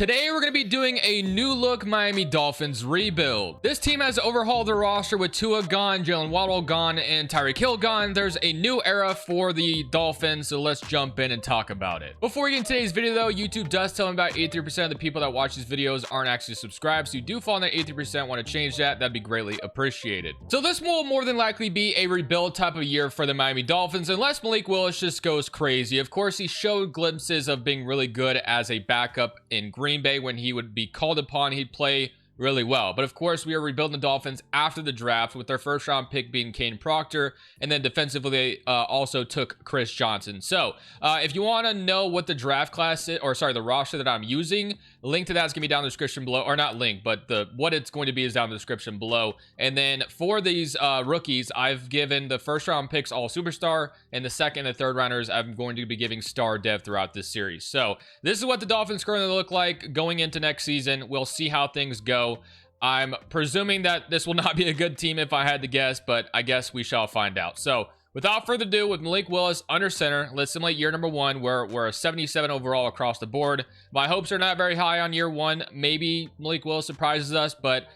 Today we're going to be doing a new look Miami Dolphins rebuild. This team has overhauled their roster with Tua gone, Jalen Waddle gone, and Tyreek Hill gone. There's a new era for the Dolphins, so let's jump in and talk about it. Before we get into today's video though, YouTube does tell me about 83% of the people that watch these videos aren't actually subscribed, so you do fall in that 80%, want to change that, that'd be greatly appreciated. So this will more than likely be a rebuild type of year for the Miami Dolphins, unless Malik Willis just goes crazy. Of course, he showed glimpses of being really good as a backup in Green Bay. When he would be called upon, he'd play really well. But of course, we are rebuilding the Dolphins after the draft with their first round pick being Kane Proctor, and then defensively they also took Chris Johnson. So if you want to know what the draft class is, or sorry, the roster that I'm using, link to that's gonna be down in the description below, or not link, but what it's going to be is down in the description below. And then for these rookies, I've given the first round picks all superstar, and the second and third rounders I'm going to be giving star dev throughout this series. So this is what the Dolphins currently look like going into next season. We'll see how things go. I'm presuming that this will not be a good team if I had to guess, but I guess we shall find out. So without further ado, with Malik Willis under center, let's simulate year number one. We're a 77 overall across the board. My hopes are not very high on year one. Maybe Malik Willis surprises us, but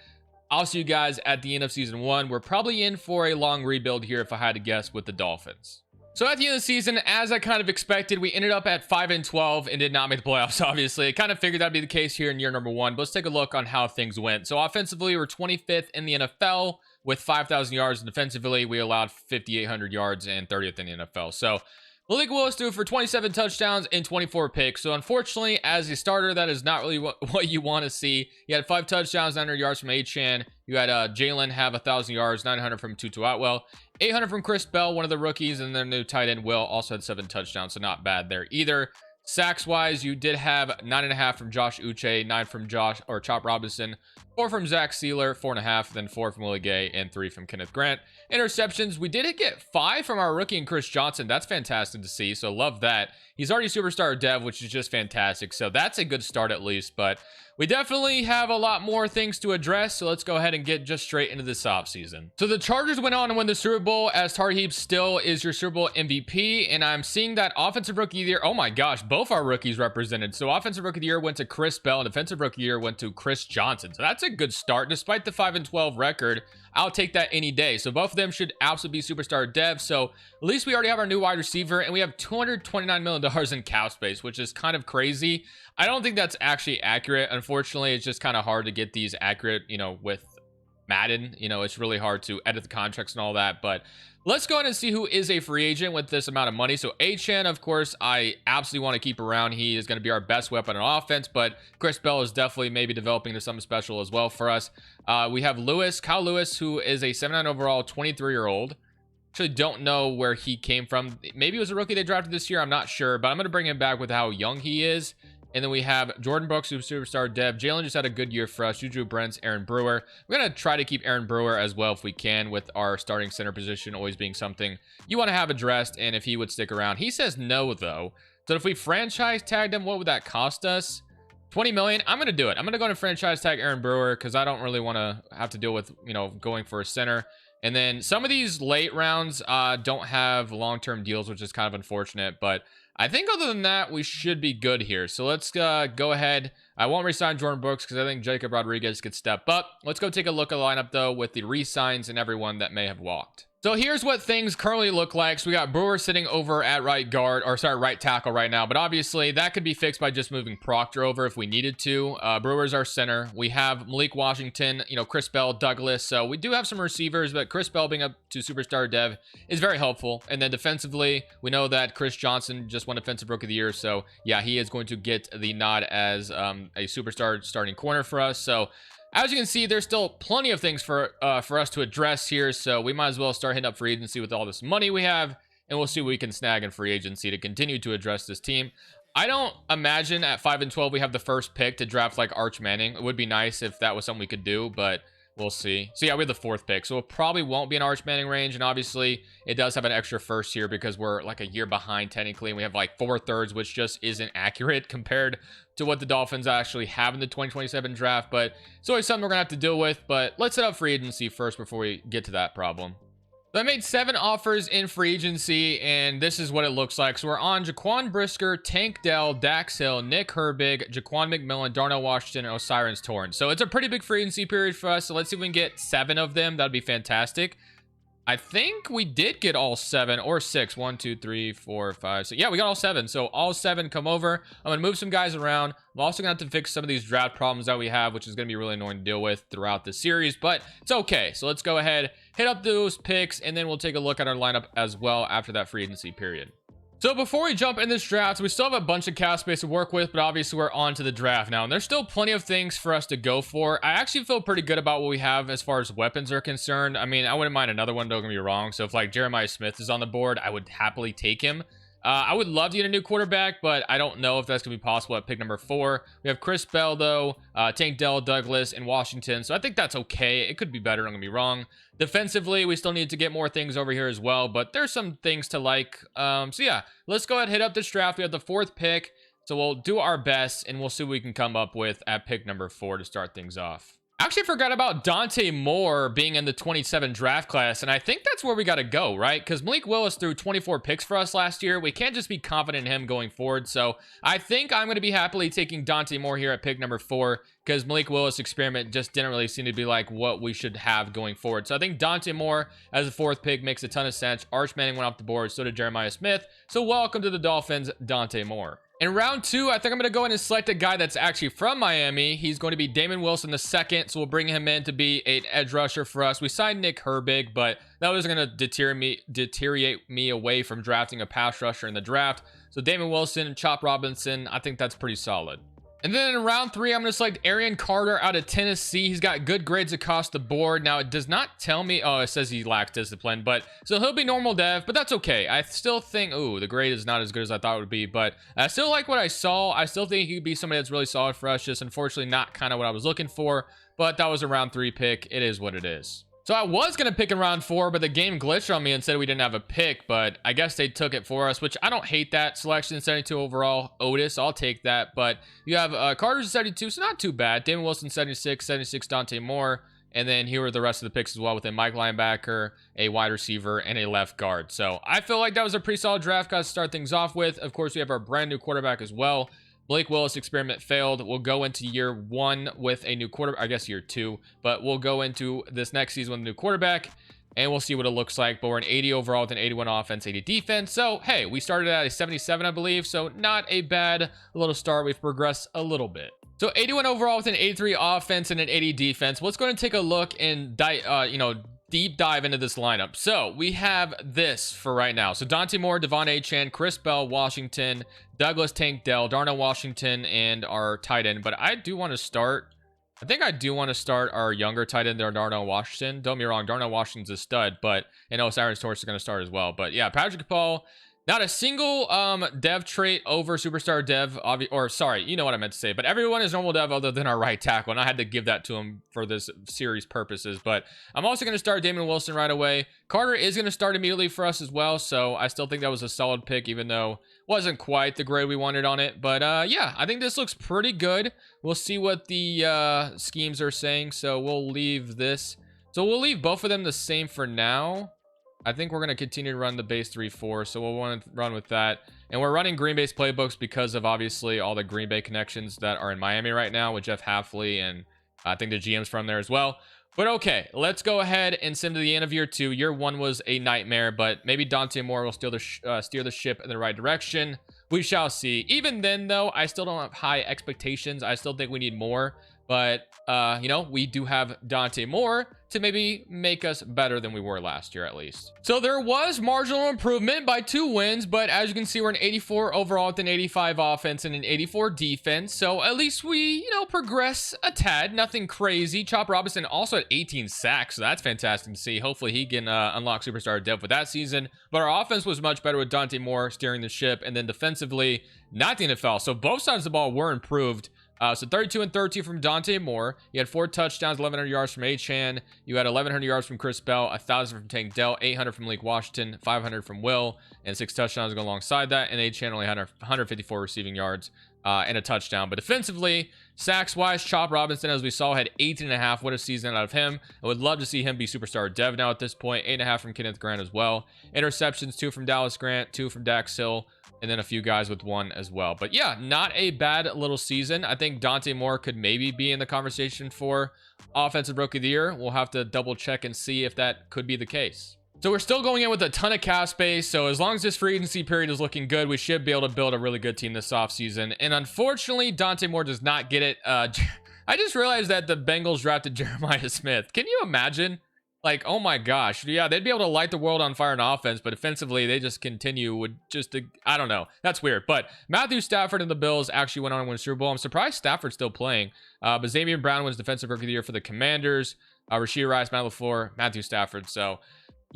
I'll see you guys at the end of season one. We're probably in for a long rebuild here if I had to guess with the Dolphins. So at the end of the season, as I kind of expected, we ended up at 5-12 and did not make the playoffs, obviously. I kind of figured that'd be the case here in year number one, but let's take a look on how things went. So offensively, we're 25th in the NFL with 5,000 yards, and defensively, we allowed 5,800 yards and 30th in the NFL. So Malik Willis threw for 27 touchdowns and 24 picks. So unfortunately, as a starter, that is not really what you want to see. He had 5 touchdowns, 900 yards from Achane. You had Jalen have 1,000 yards, 900 from Tutu Atwell, 800 from Chris Bell, one of the rookies, and then new tight end Will also had 7 touchdowns, so not bad there either. Sacks wise, you did have 9.5 from Josh Uche, 9 from Chop Robinson, 4 from Zach Sealer, 4.5, then 4 from Willie Gay, and 3 from Kenneth Grant. Interceptions, we did get 5 from our rookie and Chris Johnson. That's fantastic to see, so love that. He's already superstar dev, which is just fantastic, so that's a good start at least, but we definitely have a lot more things to address, so let's go ahead and get just straight into this offseason. So the Chargers went on to win the Super Bowl, as Tar Heap still is your Super Bowl MVP, and I'm seeing that Offensive Rookie of the Year, oh my gosh, both our rookies represented. So Offensive Rookie of the Year went to Chris Bell, and Defensive Rookie of the Year went to Chris Johnson. So that's a good start. Despite the 5-12 record, I'll take that any day. So both of them should absolutely be superstar devs. So at least we already have our new wide receiver, and we have $229 million in cap space, which is kind of crazy. I don't think that's actually accurate. Unfortunately, it's just kind of hard to get these accurate, with Madden. It's really hard to edit the contracts and all that, but let's go ahead and see who is a free agent with this amount of money. So Achane, of course, I absolutely want to keep around. He is going to be our best weapon on offense, but Chris Bell is definitely maybe developing into something special as well for us. We have Kyle Lewis, who is a 79 overall, 23-year-old. Actually don't know where he came from. Maybe it was a rookie they drafted this year. I'm not sure, but I'm going to bring him back with how young he is. And then we have Jordan Brooks, who's superstar dev. Jalen just had a good year for us. Juju Brents, Aaron Brewer. We're going to try to keep Aaron Brewer as well if we can, with our starting center position always being something you want to have addressed, and if he would stick around. He says no, though. So if we franchise tagged him, what would that cost us? 20 million. I'm going to do it. I'm going to go and franchise tag Aaron Brewer because I don't really want to have to deal with, going for a center. And then some of these late rounds don't have long-term deals, which is kind of unfortunate, but I think other than that, we should be good here. So let's go ahead. I won't resign Jordan Brooks because I think Jacob Rodriguez could step up. Let's go take a look at the lineup, though, with the resigns and everyone that may have walked. So here's what things currently look like. So we got Brewer sitting over at right tackle right now. But obviously, that could be fixed by just moving Proctor over if we needed to. Brewer's our center. We have Malik Washington, Chris Bell, Douglas. So we do have some receivers, but Chris Bell being up to superstar dev is very helpful. And then defensively, we know that Chris Johnson just won Defensive Rookie of the Year. So yeah, he is going to get the nod as a superstar starting corner for us. So as you can see, there's still plenty of things for us to address here, so we might as well start hitting up free agency with all this money we have, and we'll see what we can snag in free agency to continue to address this team. I don't imagine at 5-12 we have the first pick to draft like Arch Manning. It would be nice if that was something we could do, but we'll see. So yeah, we have the 4th pick, so it probably won't be an Arch Manning range, and obviously it does have an extra first here because we're like a year behind technically, and we have like 4 thirds, which just isn't accurate compared to what the Dolphins actually have in the 2027 draft, but it's always something we're gonna have to deal with. But let's set up free agency first before we get to that problem. So I made 7 offers in free agency, and this is what it looks like. So we're on Jaquan Brisker, Tank Dell, Dax Hill, Nick Herbig, Jaquan McMillan, Darnell Washington, and Osiris Torrance. So it's a pretty big free agency period for us. So let's see if we can get 7 of them. That'd be fantastic. I think we did get all 7 or 6. 1, 2, 3, 4, 5. So yeah, we got all 7. So all 7 come over. I'm going to move some guys around. I'm also going to have to fix some of these draft problems that we have, which is going to be really annoying to deal with throughout the series, but it's okay. So let's go ahead, hit up those picks, and then we'll take a look at our lineup as well after that free agency period. So before we jump in this draft, we still have a bunch of cap space to work with, but obviously we're on to the draft now, and there's still plenty of things for us to go for. I actually feel pretty good about what we have as far as weapons are concerned. I mean, I wouldn't mind another one, don't get me wrong. So if like Jeremiah Smith is on the board, I would happily take him. I would love to get a new quarterback, but I don't know if that's going to be possible at pick number 4. We have Chris Bell, though, Tank Dell, Douglas, and Washington. So I think that's okay. It could be better, don't get me wrong. Defensively, we still need to get more things over here as well, but there's some things to like. So yeah, let's go ahead and hit up this draft. We have the 4th pick, so we'll do our best, and we'll see what we can come up with at pick number 4 to start things off. I actually forgot about Dante Moore being in the 27 draft class, and I think that's where we got to go, right? Because Malik Willis threw 24 picks for us last year. We can't just be confident in him going forward, so I think I'm going to be happily taking Dante Moore here at pick number 4, because Malik Willis' experiment just didn't really seem to be like what we should have going forward. So I think Dante Moore as a 4th pick makes a ton of sense. Arch Manning went off the board, so did Jeremiah Smith. So welcome to the Dolphins, Dante Moore. In round 2, I think I'm going to go in and select a guy that's actually from Miami. He's going to be Damon Wilson II, so we'll bring him in to be an edge rusher for us. We signed Nick Herbig, but that was going to deteriorate me away from drafting a pass rusher in the draft. So Damon Wilson, Chop Robinson, I think that's pretty solid. And then in round 3, I'm going to select Arian Carter out of Tennessee. He's got good grades across the board. Now, it does not tell me... Oh, it says he lacks discipline. But so he'll be normal dev, but that's okay. I still think... Ooh, the grade is not as good as I thought it would be. But I still like what I saw. I still think he could be somebody that's really solid for us. Just unfortunately not kind of what I was looking for. But that was a round 3 pick. It is what it is. So I was going to pick in round 4, but the game glitched on me and said we didn't have a pick, but I guess they took it for us, which I don't hate that. Selection 72 overall, Otis, I'll take that. But you have Carter's 72, so not too bad. Damon Wilson 76, 76 Dante Moore, and then here are the rest of the picks as well with a Mike linebacker, a wide receiver, and a left guard. So I feel like that was a pretty solid draft, guys, to start things off with. Of course, we have our brand new quarterback as well. Blake Willis experiment failed. We'll go into year 1 with a new quarterback. I guess year 2, but we'll go into this next season with a new quarterback, and we'll see what it looks like. But we're an 80 overall with an 81 offense, 80 defense. So, hey, we started at a 77, I believe. So, not a bad little start. We've progressed a little bit. So, 81 overall with an 83 offense and an 80 defense. Let's go and take a look and deep dive into this lineup. So we have this for right now. So Dante Moore, Devon Achane, Chris Bell, Washington, Douglas, Tank Dell, Darnell Washington, and our tight end. But I do want to start. I think I do want to start our younger tight end there, Darnell Washington. Don't be wrong, Darnell Washington's a stud, but I know Osiris Torrance is going to start as well. But yeah, Patrick Paul. Not a single dev trait over superstar dev, or sorry, you know what I meant to say, but everyone is normal dev other than our right tackle, and I had to give that to him for this series purposes. But I'm also going to start Damon Wilson right away. Carter is going to start immediately for us as well, so I still think that was a solid pick, even though it wasn't quite the grade we wanted on it. But yeah, I think this looks pretty good. We'll see what the schemes are saying, so we'll leave this. So we'll leave both of them the same for now. I think we're going to continue to run the base 3-4, so we'll want to run with that. And we're running Green Bay's playbooks because of obviously all the Green Bay connections that are in Miami right now with Jeff Hafley, and I think the GM's from there as well. But okay, let's go ahead and send to the end of year 2. Year 1 was a nightmare, but maybe Dante Moore will steer the ship in the right direction. We shall see. Even then, though, I still don't have high expectations. I still think we need more. But, you know, we do have Dante Moore to maybe make us better than we were last year, at least. So there was marginal improvement by 2 wins, but as you can see, we're an 84 overall with an 85 offense and an 84 defense. So at least we, you know, progress a tad, nothing crazy. Chop Robinson also at 18 sacks, so that's fantastic to see. Hopefully he can unlock superstar depth with that season. But our offense was much better with Dante Moore steering the ship, and then defensively, not the NFL. So both sides of the ball were improved. So 32 and 13 from Dante Moore. You had 4 touchdowns, 1,100 yards from Achane. You had 1,100 yards from Chris Bell, 1,000 from Tank Dell, 800 from Malik Washington, 500 from Will, and 6 touchdowns go alongside that. And Achane only had 154 receiving yards. and a touchdown. But defensively, sacks wise, Chop Robinson, as we saw, had 18.5. What a season out of him. I would love to see him be superstar dev now at this point. 8.5 from Kenneth Grant as well. Interceptions, 2 from Dallas Grant, 2 from Dax Hill, and then a few guys with 1 as well. But yeah, not a bad little season. I think Dante Moore could maybe be in the conversation for Offensive Rookie of the Year. We'll have to double check and see if that could be the case. So we're still going in with a ton of cap space. So as long as this free agency period is looking good, we should be able to build a really good team this offseason. And unfortunately, Dante Moore does not get it. I just realized that the Bengals drafted Jeremiah Smith. Can you imagine? Like, oh my gosh. Yeah, they'd be able to light the world on fire in offense, but defensively, they just continue with just, I don't know. That's weird. But Matthew Stafford and the Bills actually went on to win a Super Bowl. I'm surprised Stafford's still playing. But Xavier Brown wins Defensive Rookie of the Year for the Commanders. Rashee Rice, Matt LaFleur, Matthew Stafford. So,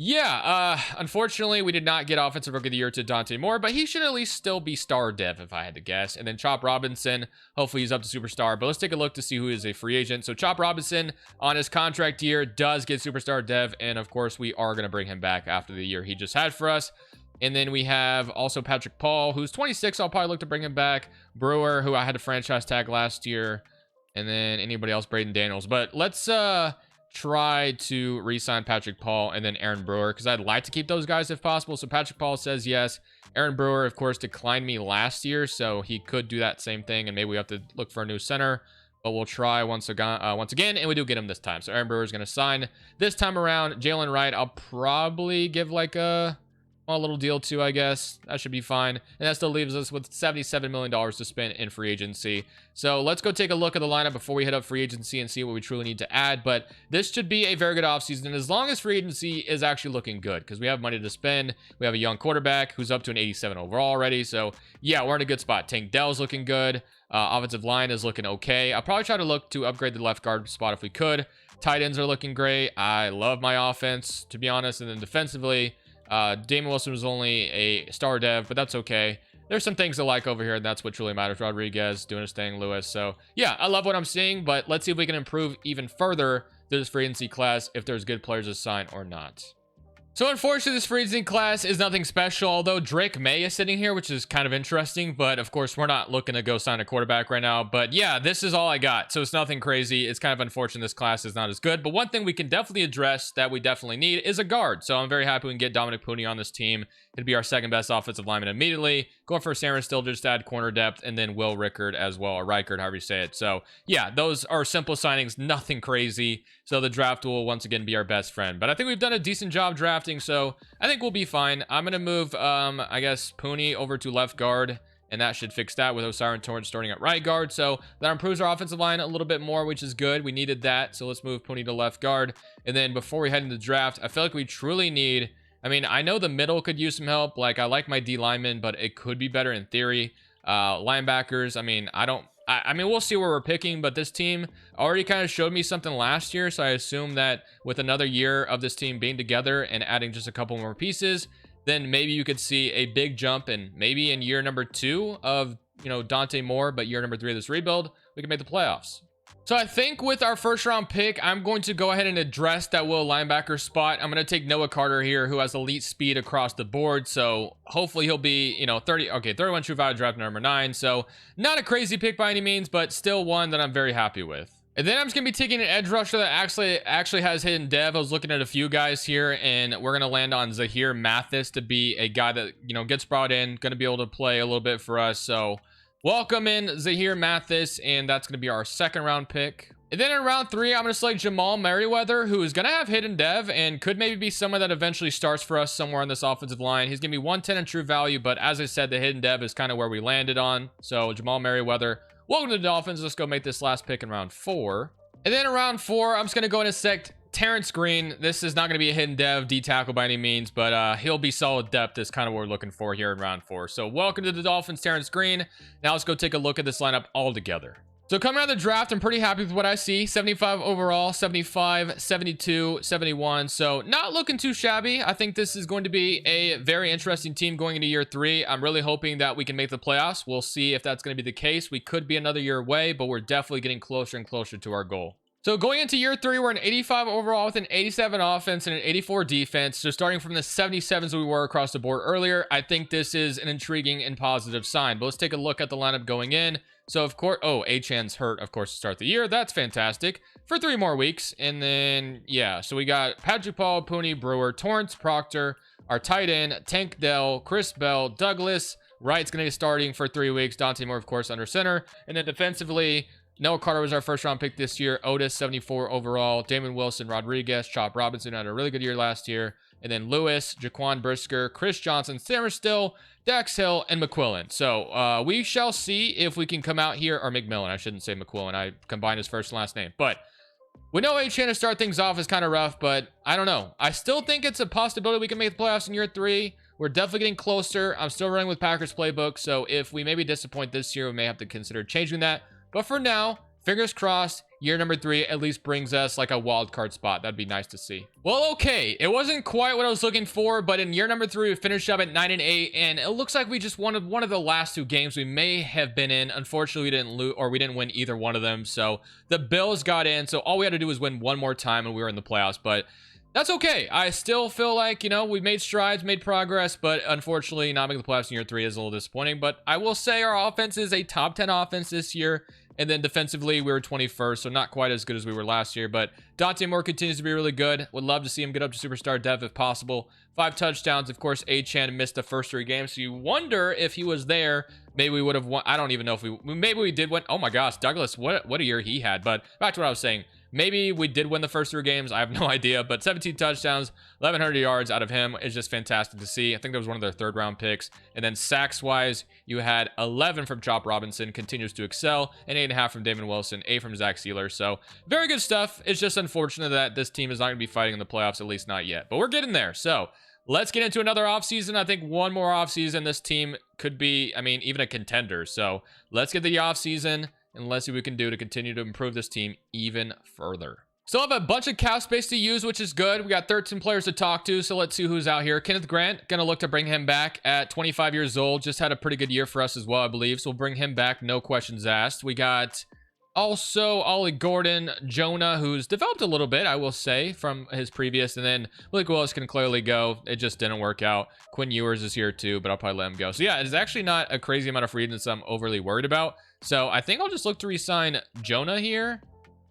yeah, unfortunately, we did not get Offensive Rookie of the Year to Dante Moore, but he should at least still be star dev if I had to guess. And then Chop Robinson, hopefully he's up to superstar. But let's take a look to see who is a free agent. So Chop Robinson on his contract year does get superstar dev. And of course, we are going to bring him back after the year he just had for us. And then we have also Patrick Paul, who's 26. I'll probably look to bring him back. Brewer, who I had a franchise tag last year. And then anybody else, Braden Daniels. But let's try to re-sign Patrick Paul and then Aaron Brewer, because I'd like to keep those guys if possible. So Patrick Paul says yes. Aaron Brewer, of course, declined me last year, so he could do that same thing, and maybe we have to look for a new center. But we'll try once again, and we do get him this time. So Aaron Brewer is going to sign this time around. Jalen Wright, I'll probably give like a little deal too, I guess. That should be fine. And that still leaves us with $77 million to spend in free agency. So let's go take a look at the lineup before we hit up free agency and see what we truly need to add. But this should be a very good offseason as long as free agency is actually looking good, because we have money to spend. We have a young quarterback who's up to an 87 overall already. So yeah, we're in a good spot. Tank Dell's looking good. Offensive line is looking okay. I'll probably try to look to upgrade the left guard spot if we could. Tight ends are looking great. I love my offense, to be honest. And then defensively, Damon Wilson was only a star dev, but that's okay. There's some things I like over here, and that's what truly matters. Rodriguez doing his thing, Lewis. So yeah, I love what I'm seeing, but let's see if we can improve even further this free agency class, if there's good players to sign or not. So unfortunately, this free agency class is nothing special, although Drake May is sitting here, which is kind of interesting. But of course, we're not looking to go sign a quarterback right now. But yeah, this is all I got. So it's nothing crazy. It's kind of unfortunate this class is not as good. But one thing we can definitely address that we definitely need is a guard. So I'm very happy we can get Dominic Pooney on this team. It'd be our second best offensive lineman immediately. Going for Saren still just add corner depth, and then Will Rickard as well, or Reichard, however you say it. So yeah, those are simple signings, nothing crazy. So the draft will once again be our best friend. But I think we've done a decent job drafting, so I think we'll be fine. I'm going to move, I guess, Pooney over to left guard, and that should fix that with Osiris Torrance starting at right guard. So that improves our offensive line a little bit more, which is good. We needed that, so let's move Pooney to left guard. And then before we head into the draft, I feel like we truly need... I mean, I know the middle could use some help. Like, I like my D lineman, but it could be better in theory. Linebackers, I mean, I mean, we'll see where we're picking, but this team already kind of showed me something last year, so I assume that with another year of this team being together and adding just a couple more pieces, then maybe you could see a big jump, and maybe in year number 2 of, you know, Dante Moore, but year number 3 of this rebuild, we can make the playoffs. So I think with our first round pick, I'm going to go ahead and address that will linebacker spot. I'm going to take Noah Carter here, who has elite speed across the board. So hopefully he'll be, you know, 31 true value draft number 9. So not a crazy pick by any means, but still one that I'm very happy with. And then I'm just going to be taking an edge rusher that actually has hidden dev. I was looking at a few guys here, and we're going to land on Zahir Mathis to be a guy that, you know, gets brought in, going to be able to play a little bit for us. So welcome in Zahir Mathis, and that's going to be our second round pick. And then in round 3, I'm going to select Jamal Merriweather, who is going to have hidden dev and could maybe be someone that eventually starts for us somewhere on this offensive line. He's going to be 110 in true value, but as I said, the hidden dev is kind of where we landed on. So Jamal Merriweather, welcome to the Dolphins. Let's go make this last pick in round 4. And then in round 4, I'm just going to go in and select Terrence Green. This is not going to be a hidden dev D tackle by any means, but he'll be solid depth is kind of what we're looking for here in round 4. So welcome to the Dolphins, Terrence Green. Now let's go take a look at this lineup all together. So coming out of the draft, I'm pretty happy with what I see. 75 overall, 75, 72, 71. So not looking too shabby. I think this is going to be a very interesting team going into year 3. I'm really hoping that we can make the playoffs. We'll see if that's going to be the case. We could be another year away, but we're definitely getting closer and closer to our goal. So going into year 3, we're an 85 overall with an 87 offense and an 84 defense. So starting from the 77s we were across the board earlier, I think this is an intriguing and positive sign. But let's take a look at the lineup going in. So of course, oh, Achan's hurt, of course, to start the year. That's fantastic for 3 more weeks. And then, yeah, so we got Patrick Paul, Pooney, Brewer, Torrance, Proctor, our tight end, Tank Dell, Chris Bell, Douglas. Wright's going to be starting for 3 weeks. Dante Moore, of course, under center. And then defensively, Noah Carter was our first round pick this year. Otis, 74 overall. Damon Wilson, Rodriguez, Chop Robinson had a really good year last year. And then Lewis, Jaquan Brisker, Chris Johnson, Sammer Still, Dax Hill, and McQuillan. So we shall see if we can come out here, or McMillan. I shouldn't say McQuillan. I combined his first and last name. But we know Achan to start things off is kind of rough, but I don't know. I still think it's a possibility we can make the playoffs in year 3. We're definitely getting closer. I'm still running with Packers playbook. So if we maybe disappoint this year, we may have to consider changing that. But for now, fingers crossed, year number 3 at least brings us like a wild card spot. That'd be nice to see. Well, okay, it wasn't quite what I was looking for, but in year number 3, we finished up at 9-8, and it looks like we just won one of the last 2 games we may have been in. Unfortunately, we didn't lose, or we didn't win either one of them. So the Bills got in, so all we had to do was win one more time, and we were in the playoffs. But that's okay. I still feel like, you know, we made strides, made progress, but unfortunately, not making the playoffs in year 3 is a little disappointing. But I will say our offense is a top 10 offense this year. And then defensively, we were 21st, so not quite as good as we were last year. But Dante Moore continues to be really good. Would love to see him get up to superstar dev if possible. 5 touchdowns. Of course, Achan missed the first 3 games, so you wonder if he was there. Maybe we would have won. I don't even know if maybe we did win. Oh my gosh, Douglas, what a year he had. But back to what I was saying. Maybe we did win the first 3 games. I have no idea. But 17 touchdowns, 1,100 yards out of him is just fantastic to see. I think that was one of their 3rd round picks. And then sacks-wise, you had 11 from Chop Robinson, continues to excel, and 8.5 from Damon Wilson, 8 from Zach Sealer. So very good stuff. It's just unfortunate that this team is not going to be fighting in the playoffs, at least not yet. But we're getting there. So let's get into another offseason. I think one more offseason, this team could be, I mean, even a contender. So let's get the offseason. And let's see what we can do to continue to improve this team even further. Still have a bunch of cap space to use, which is good. We got 13 players to talk to, so let's see who's out here. Kenneth Grant, gonna look to bring him back at 25 years old. Just had a pretty good year for us as well, I believe. So we'll bring him back, no questions asked. We got also Ollie Gordon, Jonah, who's developed a little bit, I will say, from his previous. And then Blake Willis can clearly go. It just didn't work out. Quinn Ewers is here too, but I'll probably let him go. So yeah, it's actually not a crazy amount of free agents I'm overly worried about. So I think I'll just look to re-sign Jonah here.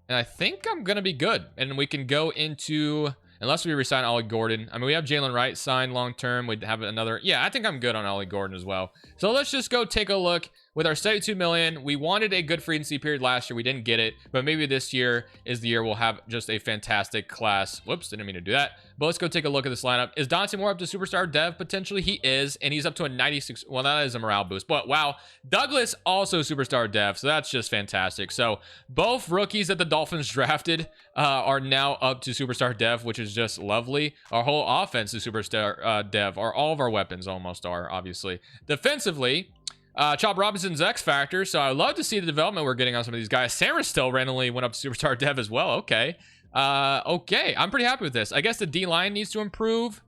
And I think I'm going to be good. And we can go into, unless we re-sign Ollie Gordon. I mean, we have Jalen Wright signed long-term. We'd have another. Yeah, I think I'm good on Ollie Gordon as well. So let's just go take a look. With our 72 million, we wanted a good free agency period last year. We didn't get it, but maybe this year is the year we'll have just a fantastic class. Whoops, didn't mean to do that. But let's go take a look at this lineup. Is Dante Moore up to superstar dev? Potentially he is, and he's up to a 96. Well, that is a morale boost, but wow. Douglas also superstar dev, so that's just fantastic. So both rookies that the Dolphins drafted are now up to superstar dev, which is just lovely. Our whole offense is superstar dev, or all of our weapons almost are, obviously. Defensively, Chop Robinson's X Factor, so I love to see the development we're getting on some of these guys. Sarah still randomly went up to superstar dev as well. Okay. Okay, I'm pretty happy with this. I guess the D-line needs to improve.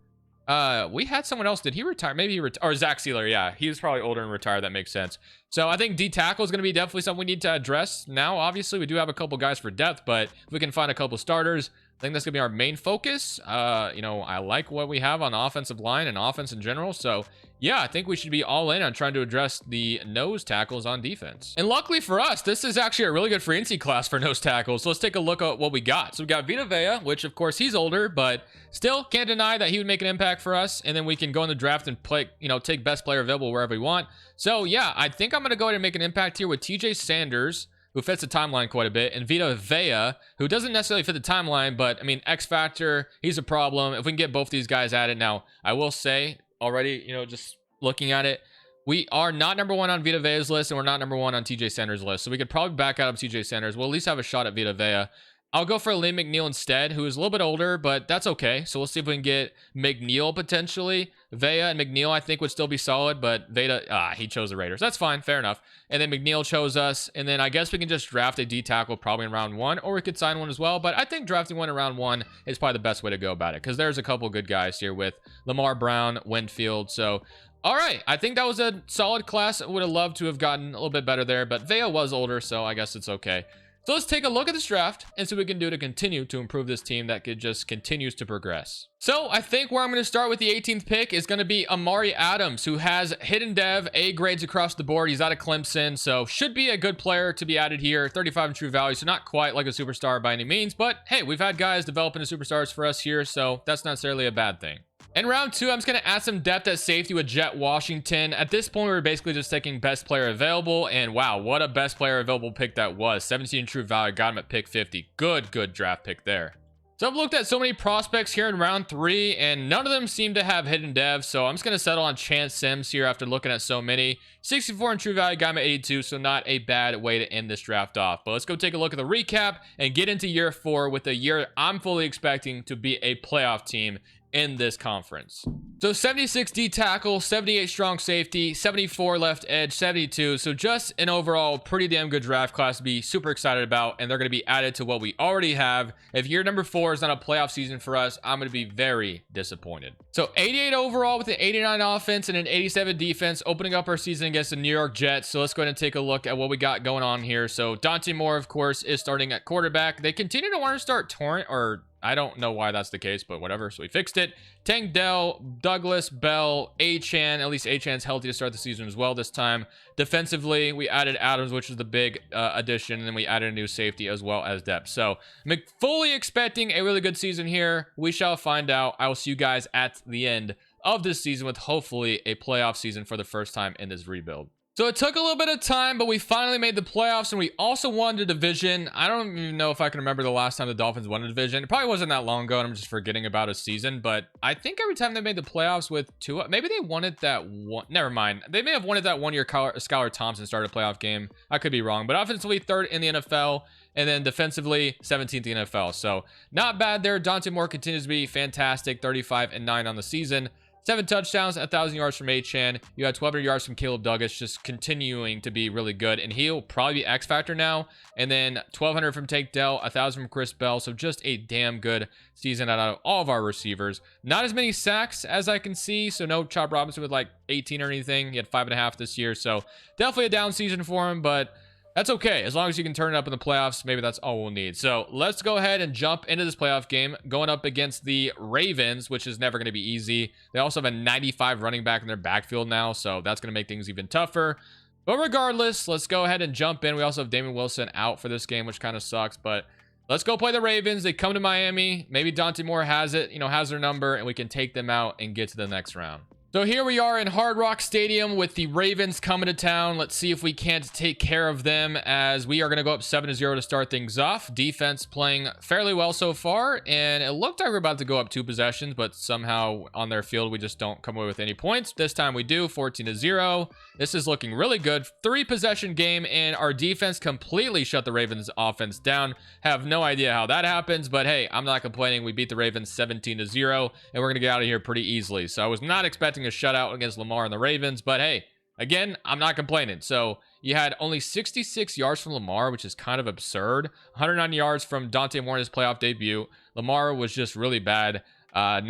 We had someone else. Did he retire? Maybe he retired. Or Zach Sealer, yeah. He was probably older and retired. That makes sense. So I think D-tackle is going to be definitely something we need to address. Now, obviously, we do have a couple guys for depth, but if we can find a couple starters, I think that's going to be our main focus. You know, I like what we have on the offensive line and offense in general. So yeah, I think we should be all in on trying to address the nose tackles on defense. And luckily for us, this is actually a really good free agency class for nose tackles. So let's take a look at what we got. So we got Vita Vea, which of course he's older, but still can't deny that he would make an impact for us. And then we can go in the draft and play, you know, take best player available wherever we want. So yeah, I think I'm going to go ahead and make an impact here with TJ Sanders, who fits the timeline quite a bit, and Vita Vea, who doesn't necessarily fit the timeline, but I mean, X Factor, he's a problem. If we can get both these guys at it. Now, I will say already, you know, just looking at it, we are not number 1 on Vita Vea's list, and we're not number 1 on TJ Sanders' list. So we could probably back out of TJ Sanders. We'll at least have a shot at Vita Vea. I'll go for Liam McNeil instead, who is a little bit older, but that's okay. So we'll see if we can get McNeil potentially. Vea and McNeil, I think, would still be solid, but Veda, he chose the Raiders. That's fine, fair enough. And then McNeil chose us, and then I guess we can just draft a D tackle probably in round 1, or we could sign one as well. But I think drafting one in round 1 is probably the best way to go about it, because there's a couple good guys here with Lamar Brown, Winfield. So all right, I think that was a solid class. I would have loved to have gotten a little bit better there, but Vea was older, so I guess it's okay. So let's take a look at this draft and see what we can do to continue to improve this team that just continues to progress. So I think where I'm going to start with the 18th pick is going to be Amari Adams, who has hidden dev, A grades across the board. He's out of Clemson, so should be a good player to be added here. 35 in true value, so not quite like a superstar by any means, but hey, we've had guys develop into superstars for us here, so that's not necessarily a bad thing. In round 2, I'm just going to add some depth at safety with Jet Washington. At this point, we were basically just taking best player available, and wow, what a best player available pick that was. 17 true value, got him at pick 50. Good draft pick there. So I've looked at so many prospects here in round 3, and none of them seem to have hidden dev, so I'm just going to settle on Chance Sims here after looking at so many. 64 in true value, got him at 82, so not a bad way to end this draft off. But let's go take a look at the recap and get into year 4 with a year I'm fully expecting to be a playoff team in this conference. So 76 D tackle, 78 strong safety, 74 left edge, 72. So just an overall pretty damn good draft class to be super excited about, and they're going to be added to what we already have. If year number 4 is not a playoff season for us, I'm going to be very disappointed. So 88 overall with an 89 offense and an 87 defense, opening up our season against the New York Jets. So let's go ahead and take a look at what we got going on here. So Dante Moore, of course, is starting at quarterback. They continue to want to start Torrent, or I don't know why that's the case, but whatever. So we fixed it. Tank Dell, Douglas, Bell, Achan. At least Achan's healthy to start the season as well this time. Defensively, we added Adams, which is the big addition, and then we added a new safety as well as depth. So I'm fully expecting a really good season here. We shall find out. I will see you guys at the end of this season with hopefully a playoff season for the first time in this rebuild. So it took a little bit of time, but we finally made the playoffs, and we also won the division. I don't even know if I can remember the last time the Dolphins won a division. It probably wasn't that long ago, and I'm just forgetting about a season, but I think every time they made the playoffs with Tua, maybe they won it that one. Never mind. They may have won it that 1 year Skylar Thompson started a playoff game. I could be wrong, but offensively 3rd in the NFL, and then defensively 17th in the NFL. So not bad there. Dante Moore continues to be fantastic. 35 and 9 on the season. 7 touchdowns, 1,000 yards from Achan. You had 1,200 yards from Caleb Douglas, just continuing to be really good. And he'll probably be X Factor now. And then 1,200 from Tank Dell, 1,000 from Chris Bell. So just a damn good season out of all of our receivers. Not as many sacks as I can see. So no Chop Robinson with like 18 or anything. He had 5.5 this year. So definitely a down season for him, but that's okay. As long as you can turn it up in the playoffs, maybe that's all we'll need. So let's go ahead and jump into this playoff game, going up against the Ravens, which is never going to be easy. They also have a 95 running back in their backfield now, so that's going to make things even tougher. But regardless, let's go ahead and jump in. We also have Damon Wilson out for this game, which kind of sucks, but let's go play the Ravens. They come to Miami. Maybe Dante Moore has it, has their number, and we can take them out and get to the next round. So here we are in Hard Rock Stadium with the Ravens coming to town. Let's see if we can't take care of them, as we are going to go up 7-0 to start things off. Defense playing fairly well so far, and it looked like we were about to go up 2 possessions, but somehow on their field we just don't come away with any points. This time we do, 14-0. This is looking really good. 3 possession game, and our defense completely shut the Ravens offense down. Have no idea how that happens, but hey, I'm not complaining. We beat the Ravens 17-0, and we're going to get out of here pretty easily. So I was not expecting a shutout against Lamar and the Ravens, but hey, again, I'm not complaining. So you had only 66 yards from Lamar, which is kind of absurd. 109 yards from Dante Moore in his playoff debut. Lamar was just really bad. And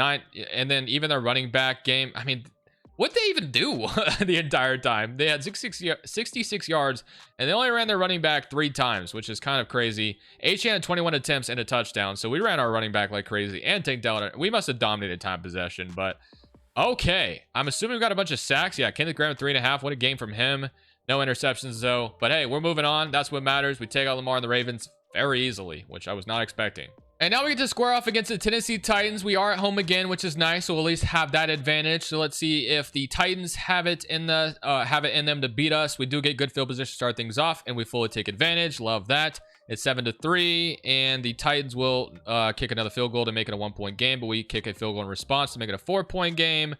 then even their running back game, I mean, what'd they even do the entire time? They had 66 yards, and they only ran their running back 3 times, which is kind of crazy. Achan had 21 attempts and a touchdown, so we ran our running back like crazy. And Tank Dell, we must have dominated time possession, but okay, I'm assuming we got a bunch of sacks. Yeah, Kenneth Graham 3.5. What a game from him. No interceptions though. But hey, we're moving on. That's what matters. We take out Lamar and the Ravens very easily, which I was not expecting. And now we get to square off against the Tennessee Titans. We are at home again, which is nice. So we'll at least have that advantage. So let's see if the Titans have it in them to beat us. We do get good field position to start things off, and we fully take advantage. Love that. It's 7-3, and the Titans will kick another field goal to make it a 1-point game, but we kick a field goal in response to make it a 4-point game.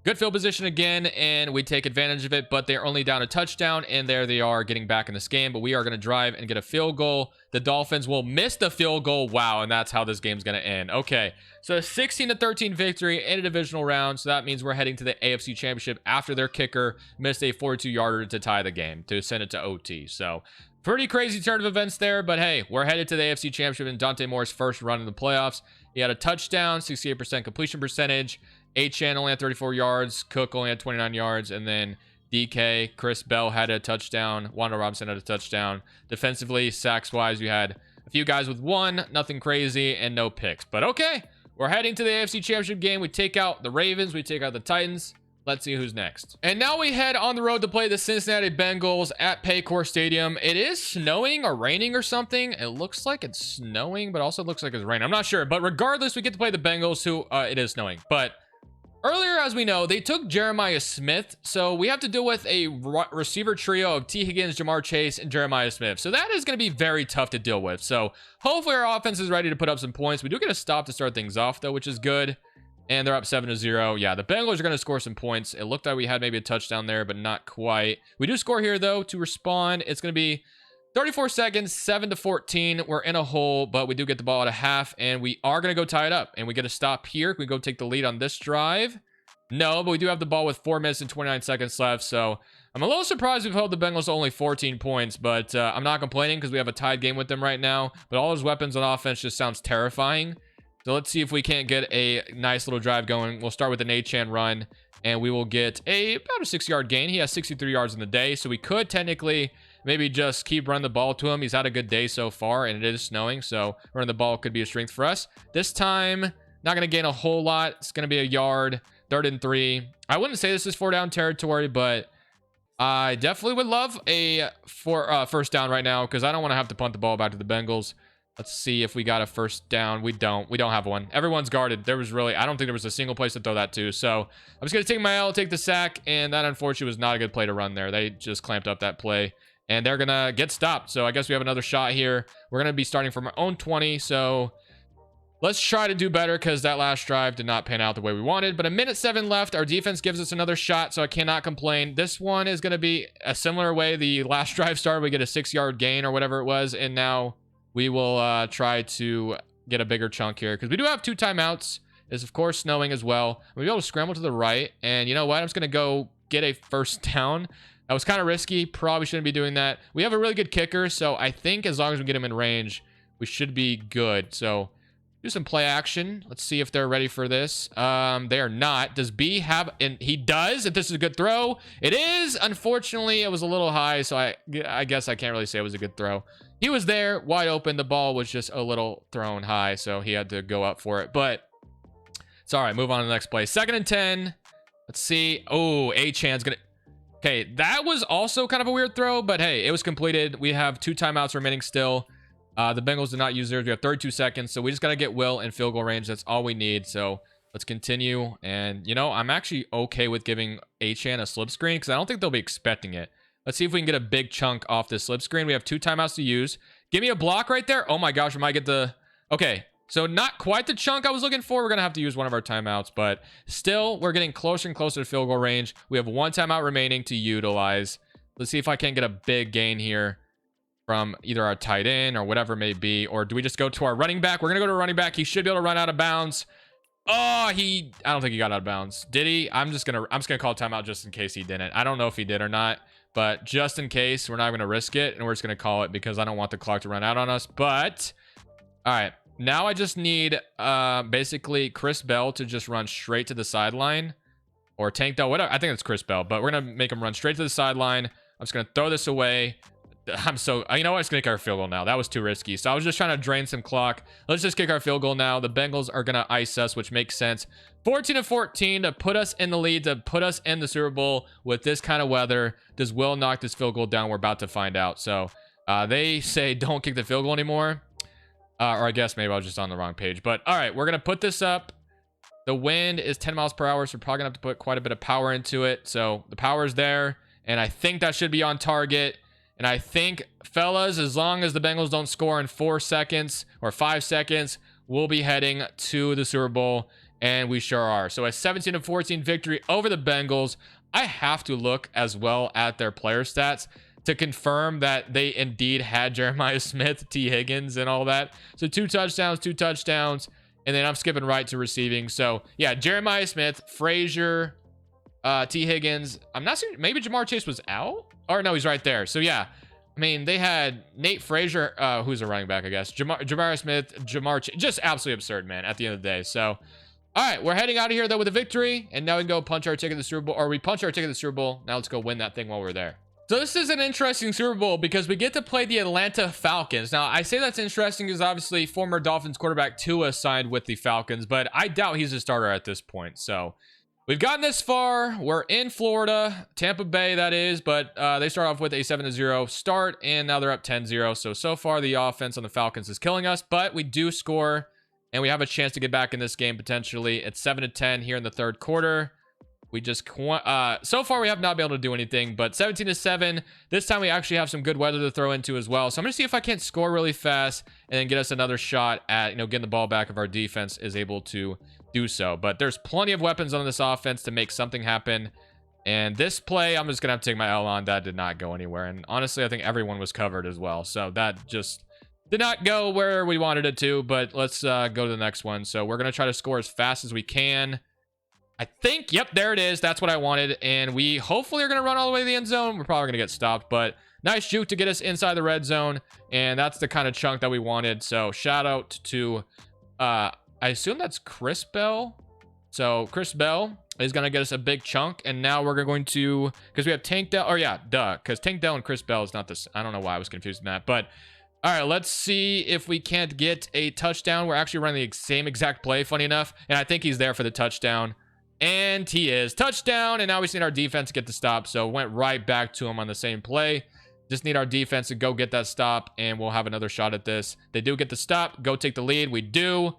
Good field position again, and we take advantage of it, but they're only down a touchdown, and there they are getting back in this game, but we are going to drive and get a field goal. The Dolphins will miss the field goal. Wow, and that's how this game's going to end. Okay, so a 16-13 victory in a divisional round, so that means we're heading to the AFC Championship after their kicker missed a 42-yarder to tie the game, to send it to OT. So pretty crazy turn of events there, but hey, we're headed to the AFC Championship in Dante Moore's first run in the playoffs. He had a touchdown, 68% completion percentage. Achan only had 34 yards. Cook only had 29 yards. And then DK, Chris Bell had a touchdown. Wanda Robinson had a touchdown. Defensively, sacks-wise, you had a few guys with one, nothing crazy, and no picks. But okay, we're heading to the AFC Championship game. We take out the Ravens. We take out the Titans. Let's see who's next. And now we head on the road to play the Cincinnati Bengals at Paycor Stadium. It is snowing or raining or something. It looks like it's snowing, but also looks like it's raining. I'm not sure. But regardless, we get to play the Bengals, who it is snowing. But earlier, as we know, they took Jeremiah Smith. So we have to deal with a receiver trio of T. Higgins, Jamar Chase, and Jeremiah Smith. So that is going to be very tough to deal with. So hopefully our offense is ready to put up some points. We do get a stop to start things off, though, which is good. And they're up 7-0. Yeah, the Bengals are going to score some points. It looked like we had maybe a touchdown there, but not quite. We do score here, though, to respond. It's going to be 34 seconds, 7-14. We're in a hole, but we do get the ball at a half, and we are going to go tie it up. And we get a stop here. Can we go take the lead on this drive? No, but we do have the ball with 4 minutes and 29 seconds left. So I'm a little surprised we've held the Bengals to only 14 points, but I'm not complaining because we have a tied game with them right now. But all his weapons on offense just sounds terrifying. So let's see if we can't get a nice little drive going. We'll start with an A-Chan run, and we will get about a 6-yard gain. He has 63 yards in the day, so we could technically maybe just keep running the ball to him. He's had a good day so far, and it is snowing, so running the ball could be a strength for us. This time, not going to gain a whole lot. It's going to be a yard, 3rd and 3. I wouldn't say this is 4-down territory, but I definitely would love a first down right now because I don't want to have to punt the ball back to the Bengals. Let's see if we got a first down. We don't have one. Everyone's guarded. I don't think there was a single place to throw that to. So I'm just going to take my L, take the sack. And that unfortunately was not a good play to run there. They just clamped up that play and they're going to get stopped. So I guess we have another shot here. We're going to be starting from our own 20. So let's try to do better because that last drive did not pan out the way we wanted. But 1:07 left. Our defense gives us another shot. So I cannot complain. This one is going to be a similar way the last drive started. We get a 6-yard gain or whatever it was. And now we will try to get a bigger chunk here because we do have 2 timeouts. It's, of course, snowing as well. We'll be able to scramble to the right. And you know what? I'm just going to go get a first down. That was kind of risky. Probably shouldn't be doing that. We have a really good kicker. So I think as long as we get him in range, we should be good. So do some play action. Let's see if they're ready for this. They are not. Does B have... And he does. If this is a good throw. It is. Unfortunately, it was a little high. So I guess I can't really say it was a good throw. He was there, wide open. The ball was just a little thrown high, so he had to go up for it. But it's all right. Move on to the next play. 2nd and 10. Let's see. Oh, A-Chan's going to... Okay, that was also kind of a weird throw, but hey, it was completed. We have 2 timeouts remaining still. The Bengals did not use theirs. We have 32 seconds, so we just got to get Will in field goal range. That's all we need, so let's continue. And, you know, I'm actually okay with giving A-Chan a slip screen because I don't think they'll be expecting it. Let's see if we can get a big chunk off this slip screen. We have 2 timeouts to use. Give me a block right there. Oh my gosh, we might get the... Okay, so not quite the chunk I was looking for. We're going to have to use one of our timeouts, but still, we're getting closer and closer to field goal range. We have 1 timeout remaining to utilize. Let's see if I can't get a big gain here from either our tight end or whatever it may be. Or do we just go to our running back? We're going to go to a running back. He should be able to run out of bounds. Oh, I don't think he got out of bounds. Did he? I'm just going to call timeout just in case he didn't. I don't know if he did or not. But just in case, we're not going to risk it, and we're just going to call it because I don't want the clock to run out on us. But, all right, now I just need basically Chris Bell to just run straight to the sideline. Or Tank Dell, whatever. I think it's Chris Bell, but we're going to make him run straight to the sideline. I'm just going to throw this away. You know what? I'm just going to kick our field goal now. That was too risky. So I was just trying to drain some clock. Let's just kick our field goal now. The Bengals are going to ice us, which makes sense. 14-14 to put us in the lead, to put us in the Super Bowl with this kind of weather. Does Will knock this field goal down? We're about to find out. So they say don't kick the field goal anymore. Or I guess maybe I was just on the wrong page. But all right, we're going to put this up. The wind is 10 miles per hour, so we're probably going to have to put quite a bit of power into it. So the power is there, and I think that should be on target. And I think, fellas, as long as the Bengals don't score in 4 seconds or 5 seconds, we'll be heading to the Super Bowl, and we sure are. So a 17-14 victory over the Bengals. I have to look as well at their player stats to confirm that they indeed had Jeremiah Smith, T. Higgins, and all that. So 2 touchdowns, and then I'm skipping right to receiving. So, yeah, Jeremiah Smith, Frazier, T. Higgins. I'm not sure. Maybe Jamar Chase was out? Or no, he's right there. So, yeah. I mean, they had Nate Frazier, who's a running back, I guess. Jamar Smith, Jamar Chase. Just absolutely absurd, man, at the end of the day. So, All right, we're heading out of here though with a victory, and now we can go punch our ticket to the Super Bowl, or we punch our ticket to the Super Bowl. Now let's go win that thing while we're there. So this is an interesting Super Bowl because we get to play the Atlanta Falcons. Now, I say that's interesting because obviously former Dolphins quarterback Tua signed with the Falcons, but I doubt he's a starter at this point. So we've gotten this far. We're in Florida, Tampa Bay, that is, but they start off with a 7-0 start, and now they're up 10-0. So far the offense on the Falcons is killing us, but we do score, and we have a chance to get back in this game potentially. It's 7-10 here in the third quarter. We just so far we have not been able to do anything, but 17-7. This time we actually have some good weather to throw into as well. So I'm gonna see if I can't score really fast and then get us another shot at getting the ball back if our defense is able to do so. But there's plenty of weapons on this offense to make something happen. And this play, I'm just gonna have to take my L on. That did not go anywhere. And honestly, I think everyone was covered as well. So that just did not go where we wanted it to. But let's go to the next one. So we're gonna try to score as fast as we can. I think, yep, there it is. That's what I wanted. And we hopefully are going to run all the way to the end zone. We're probably going to get stopped, but nice juke to get us inside the red zone. And that's the kind of chunk that we wanted. So shout out to, I assume that's Chris Bell. So Chris Bell is going to get us a big chunk. And now we're going to, because we have Tank Dell, or yeah, duh, because Tank Dell and Chris Bell is not this. I don't know why I was confused in that, but all right, let's see if we can't get a touchdown. We're actually running the same exact play, funny enough. And I think he's there for the touchdown. And he is. Touchdown. And now we just need our defense to get the stop. So went right back to him on the same play. Just need our defense to go get that stop, and we'll have another shot at this. They do get the stop. Go take the lead. We do.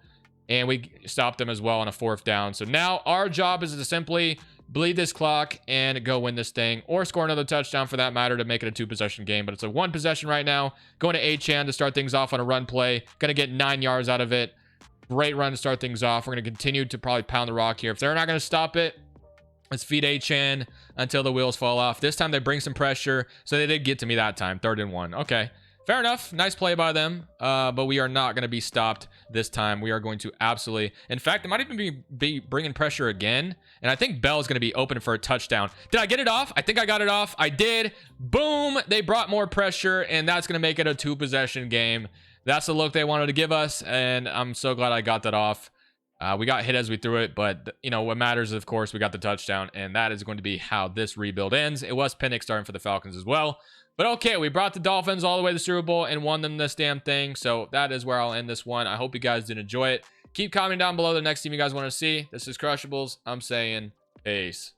And we stopped them as well on a 4th down. So now our job is to simply bleed this clock and go win this thing, or score another touchdown for that matter to make it a 2-possession game. But it's a 1 possession right now. Going to Achan to start things off on a run play. Going to get 9 yards out of it. Great run to start things off. We're going to continue to probably pound the rock here. If they're not going to stop it, let's feed Achan until the wheels fall off. This time they bring some pressure, so they did get to me that time. 3rd and 1. Okay, fair enough. Nice play by them, but we are not going to be stopped this time. We are going to absolutely... In fact, they might even be bringing pressure again, and I think Bell is going to be open for a touchdown. Did I get it off? I think I got it off. I did. Boom! They brought more pressure, and that's going to make it a 2-possession game. That's the look they wanted to give us, and I'm so glad I got that off. We got hit as we threw it, but what matters, of course, we got the touchdown, and that is going to be how this rebuild ends. It was Penix starting for the Falcons as well. But okay, we brought the Dolphins all the way to the Super Bowl and won them this damn thing. So that is where I'll end this one. I hope you guys did enjoy it. Keep commenting down below the next team you guys want to see. This is Crushables. I'm saying peace.